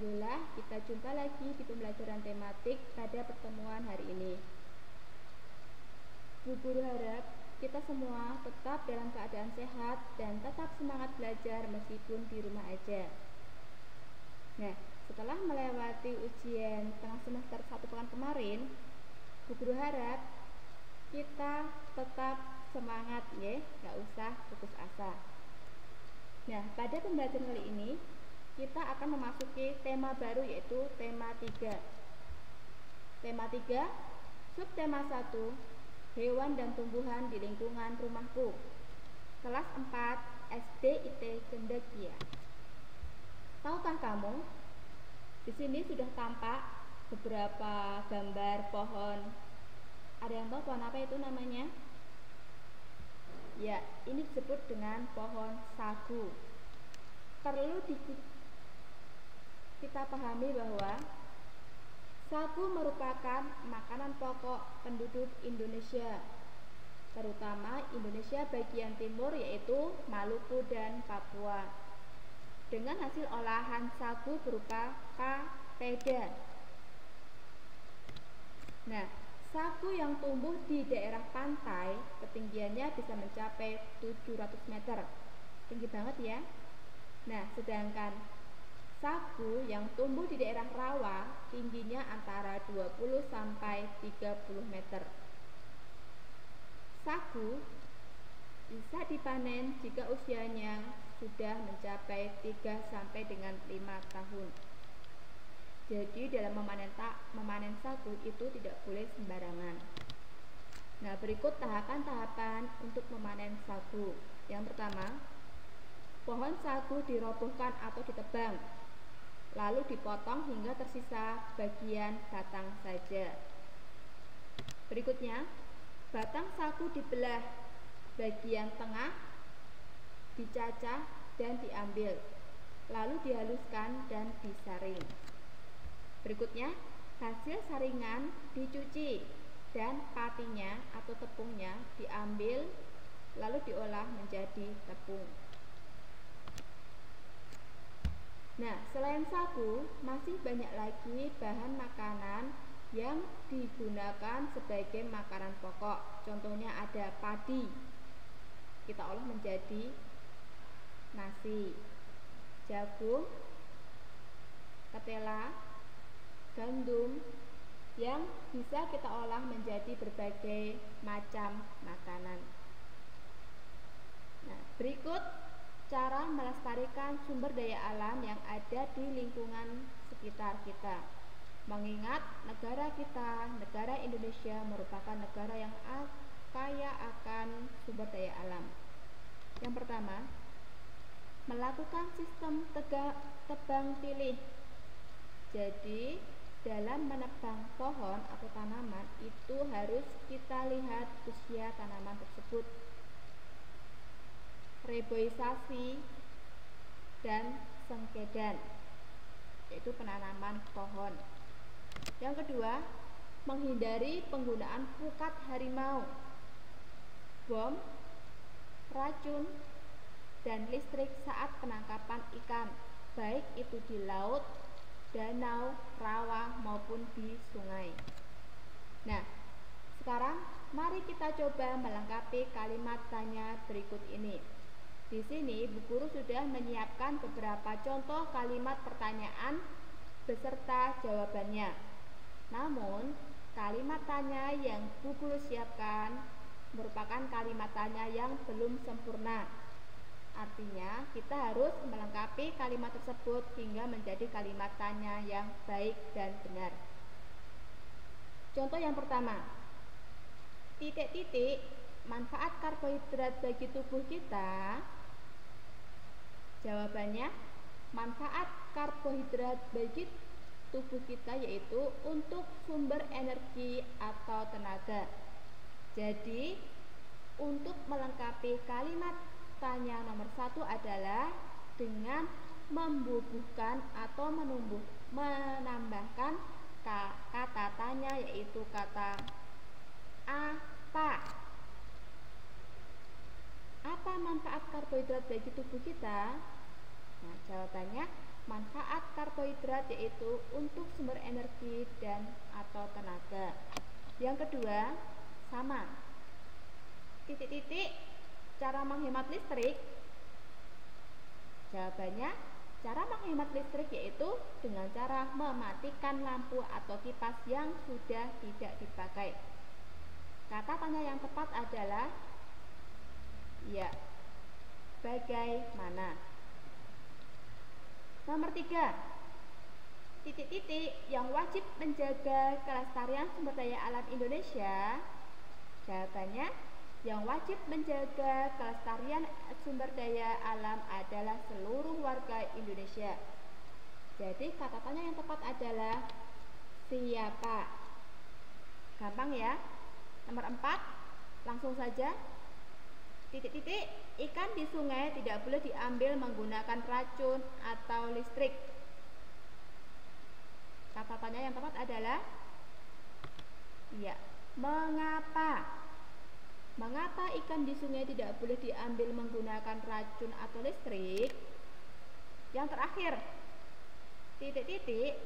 Alhamdulillah, kita jumpa lagi di pembelajaran tematik pada pertemuan hari ini. Bu Guru harap kita semua tetap dalam keadaan sehat dan tetap semangat belajar meskipun di rumah aja. Nah, setelah melewati ujian tengah semester 1 pekan kemarin, Bu Guru harap kita tetap semangat ya, nggak usah putus asa. Nah, pada pembelajaran kali ini kita akan memasuki tema baru yaitu tema 3. Tema 3, subtema 1, hewan dan tumbuhan di lingkungan rumahku. Kelas 4 SD IT Cendekia. Tahukah kamu? Di sini sudah tampak beberapa gambar pohon. Ada yang tahu pohon apa itu namanya? Ya, ini disebut dengan pohon sagu. Perlu kita pahami bahwa sagu merupakan makanan pokok penduduk Indonesia, terutama Indonesia bagian timur yaitu Maluku dan Papua. Dengan hasil olahan sagu berupa papeda. Nah, sagu yang tumbuh di daerah pantai ketinggiannya bisa mencapai 700 meter. Tinggi banget ya. Nah, sedangkan sagu yang tumbuh di daerah rawa tingginya antara 20 sampai 30 meter. Sagu bisa dipanen jika usianya sudah mencapai 3 sampai dengan 5 tahun. Jadi dalam memanen sagu itu tidak boleh sembarangan. Nah, berikut tahapan-tahapan untuk memanen sagu. Yang pertama, pohon sagu dirobohkan atau ditebang, lalu dipotong hingga tersisa bagian batang saja. Berikutnya, batang sagu dibelah, bagian tengah dicacah dan diambil, lalu dihaluskan dan disaring. Berikutnya, hasil saringan dicuci dan patinya atau tepungnya diambil, lalu diolah menjadi tepung. Nah, selain sagu, masih banyak lagi bahan makanan yang digunakan sebagai makanan pokok. Contohnya ada padi, kita olah menjadi nasi, jagung, ketela, gandum, yang bisa kita olah menjadi berbagai macam makanan. Nah, berikut cara melestarikan sumber daya alam yang ada di lingkungan sekitar kita. Mengingat negara kita, negara Indonesia merupakan negara yang kaya akan sumber daya alam. Yang pertama, melakukan sistem tebang pilih. Jadi, dalam menebang pohon atau tanaman itu harus kita lihat usia tanaman tersebut. Reboisasi dan sengkedan, yaitu penanaman pohon. Yang kedua, menghindari penggunaan pukat harimau, bom, racun, dan listrik saat penangkapan ikan, baik itu di laut, danau, rawa, maupun di sungai. Nah, sekarang mari kita coba melengkapi kalimat tanya berikut ini. Di sini Bu Guru sudah menyiapkan beberapa contoh kalimat pertanyaan beserta jawabannya. Namun, kalimat tanya yang Bu Guru siapkan merupakan kalimat tanya yang belum sempurna. Artinya, kita harus melengkapi kalimat tersebut hingga menjadi kalimat tanya yang baik dan benar. Contoh yang pertama, titik-titik, manfaat karbohidrat bagi tubuh kita. Jawabannya, manfaat karbohidrat bagi tubuh kita yaitu untuk sumber energi atau tenaga. Jadi, untuk melengkapi kalimat tanya nomor 1 adalah dengan membubuhkan atau menambahkan kata tanya yaitu kata apa. Apa manfaat karbohidrat bagi tubuh kita? Nah, jawabannya Manfaat karbohidrat yaitu untuk sumber energi dan atau tenaga. Yang kedua, sama. Titik-titik cara menghemat listrik. Jawabannya, cara menghemat listrik yaitu dengan cara mematikan lampu atau kipas yang sudah tidak dipakai. Kata tanya yang tepat adalah ya, bagaimana. Nomor 3, titik-titik yang wajib menjaga kelestarian sumber daya alam Indonesia. Jawabannya, yang wajib menjaga kelestarian sumber daya alam adalah seluruh warga Indonesia. Jadi kata tanya yang tepat adalah siapa? Gampang ya. Nomor 4, langsung saja. Titik-titik, ikan di sungai tidak boleh diambil menggunakan racun atau listrik. Kata tanya yang tepat adalah iya, mengapa? Mengapa ikan di sungai tidak boleh diambil menggunakan racun atau listrik? Yang terakhir, titik-titik,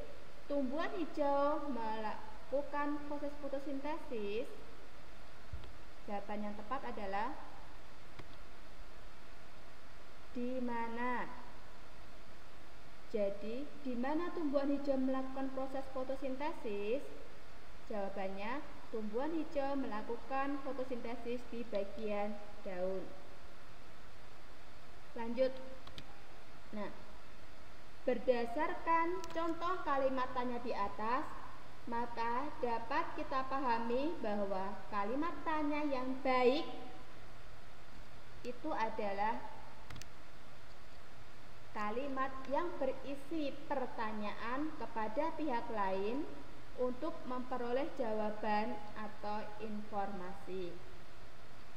tumbuhan hijau melakukan proses fotosintesis. Jawaban yang tepat adalah di mana? Jadi, di mana tumbuhan hijau melakukan proses fotosintesis? Jawabannya, tumbuhan hijau melakukan fotosintesis di bagian daun. Lanjut. Nah, berdasarkan contoh kalimat tanya di atas, maka dapat kita pahami bahwa kalimat tanya yang baik itu adalah kalimat yang berisi pertanyaan kepada pihak lain untuk memperoleh jawaban atau informasi.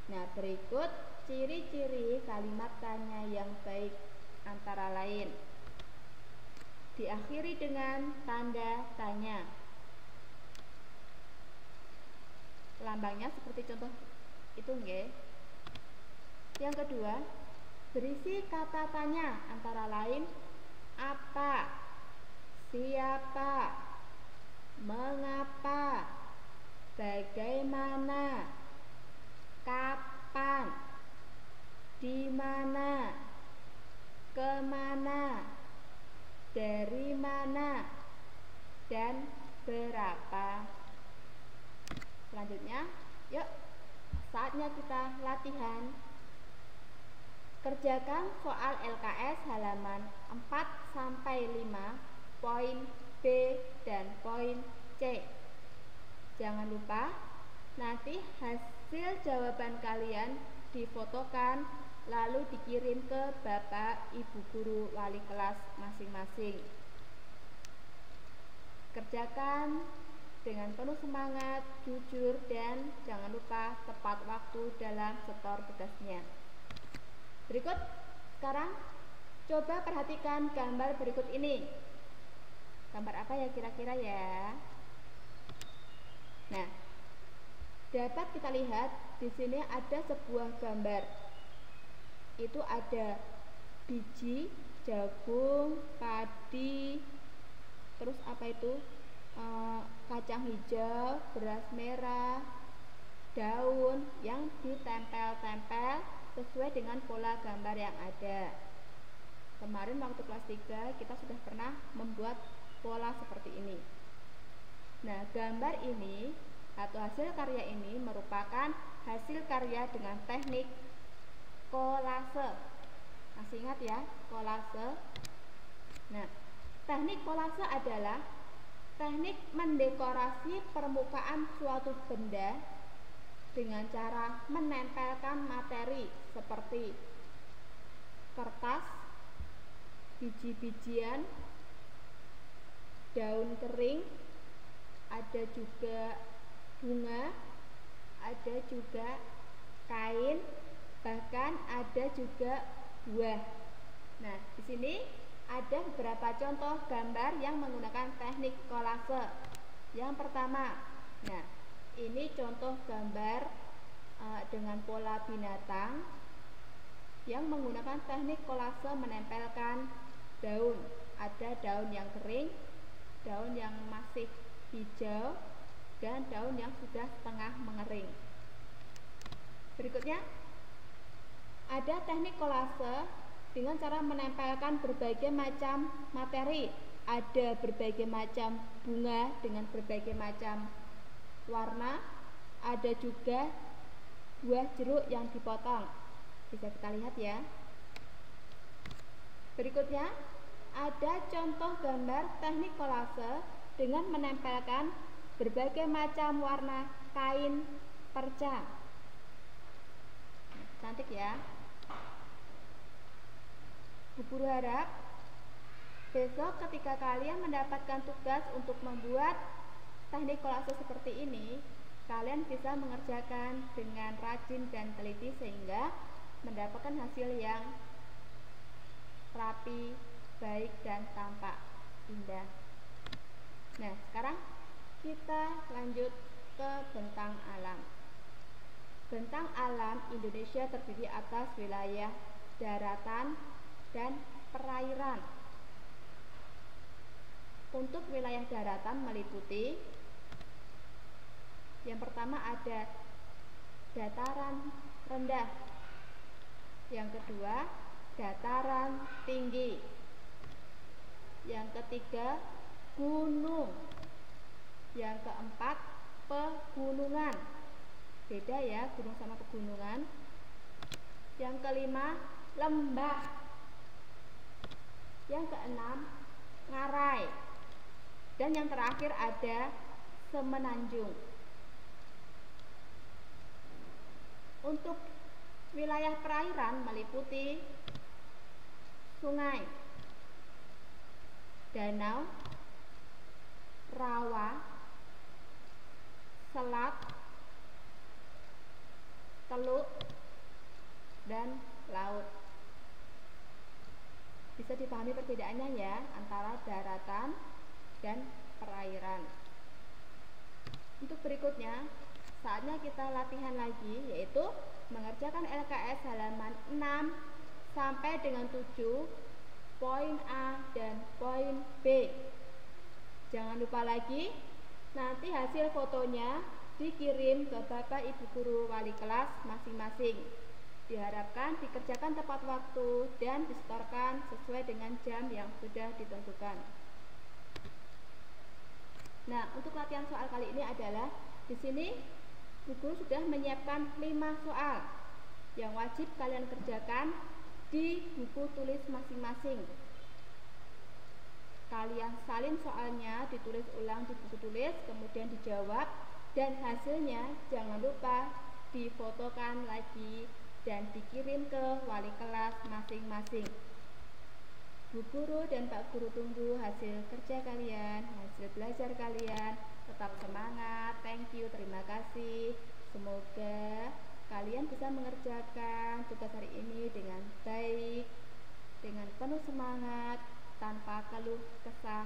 Nah, berikut ciri-ciri kalimat tanya yang baik antara lain. Diakhiri dengan tanda tanya. Lambangnya seperti contoh itu nggih. Yang kedua, berisi kata tanya antara lain apa, siapa, mengapa, bagaimana, kapan, di mana, kemana, dari mana, dan berapa. Selanjutnya, yuk, saatnya kita latihan. Kerjakan soal LKS halaman 4-5, poin B dan poin C. Jangan lupa nanti hasil jawaban kalian difotokan lalu dikirim ke Bapak Ibu guru wali kelas masing-masing. Kerjakan dengan penuh semangat, jujur, dan jangan lupa tepat waktu dalam setor tugasnya. Berikut, sekarang coba perhatikan gambar berikut ini. Gambar apa ya kira-kira ya? Nah, dapat kita lihat di sini ada sebuah gambar. Itu ada biji jagung, padi, terus apa itu? Kacang hijau, beras merah, daun yang ditempel-tempel sesuai dengan pola gambar yang ada. Kemarin waktu kelas 3 kita sudah pernah membuat pola seperti ini. Nah, gambar ini atau hasil karya ini merupakan hasil karya dengan teknik kolase. Masih ingat ya, kolase? Nah, teknik kolase adalah teknik mendekorasi permukaan suatu benda dengan cara menempelkan materi seperti kertas, biji-bijian, daun kering, ada juga bunga, ada juga kain, bahkan ada juga buah. Nah, di sini ada beberapa contoh gambar yang menggunakan teknik kolase. Yang pertama, nah ini contoh gambar dengan pola binatang yang menggunakan teknik kolase menempelkan daun ada daun yang kering, daun yang masih hijau, dan daun yang sudah setengah mengering. Berikutnya, ada teknik kolase dengan cara menempelkan berbagai macam materi. Ada berbagai macam bunga dengan berbagai macam warna. Ada juga buah jeruk yang dipotong. Bisa kita lihat ya. Berikutnya, ada contoh gambar teknik kolase dengan menempelkan berbagai macam warna kain perca. Cantik ya. Bu Guru harap besok ketika kalian mendapatkan tugas untuk membuat teknik kolase seperti ini, kalian bisa mengerjakan dengan rajin dan teliti sehingga mendapatkan hasil yang rapi, baik, dan tampak indah. Nah, sekarang kita lanjut ke bentang alam. Bentang alam Indonesia terdiri atas wilayah daratan dan perairan. Untuk wilayah daratan meliputi yang pertama ada dataran rendah, yang kedua dataran tinggi, yang ketiga gunung, yang keempat pegunungan. Beda ya gunung sama pegunungan. Yang kelima lembah, yang keenam ngarai, dan yang terakhir ada semenanjung. Untuk wilayah perairan meliputi sungai, danau, rawa, selat, teluk, dan laut. Bisa dipahami perbedaannya ya antara daratan dan perairan. Untuk berikutnya, saatnya kita latihan lagi, yaitu mengerjakan LKS halaman 6 sampai dengan 7, poin A dan poin B. Jangan lupa lagi, nanti hasil fotonya dikirim ke Bapak Ibu Guru Wali kelas masing-masing. Diharapkan dikerjakan tepat waktu dan disetorkan sesuai dengan jam yang sudah ditentukan. Nah, untuk latihan soal kali ini adalah di sini Bu Guru sudah menyiapkan 5 soal yang wajib kalian kerjakan di buku tulis masing-masing. Kalian salin soalnya, ditulis ulang di buku tulis, kemudian dijawab, dan hasilnya jangan lupa difotokan lagi dan dikirim ke wali kelas masing-masing. Bu Guru dan Pak Guru tunggu hasil kerja kalian, hasil belajar kalian. Tetap semangat, thank you, terima kasih. Semoga kalian bisa mengerjakan tugas hari ini dengan baik, dengan penuh semangat, tanpa keluh kesah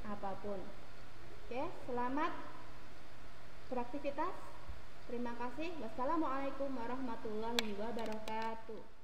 apapun. Oke, selamat beraktivitas. Terima kasih. Wassalamualaikum warahmatullahi wabarakatuh.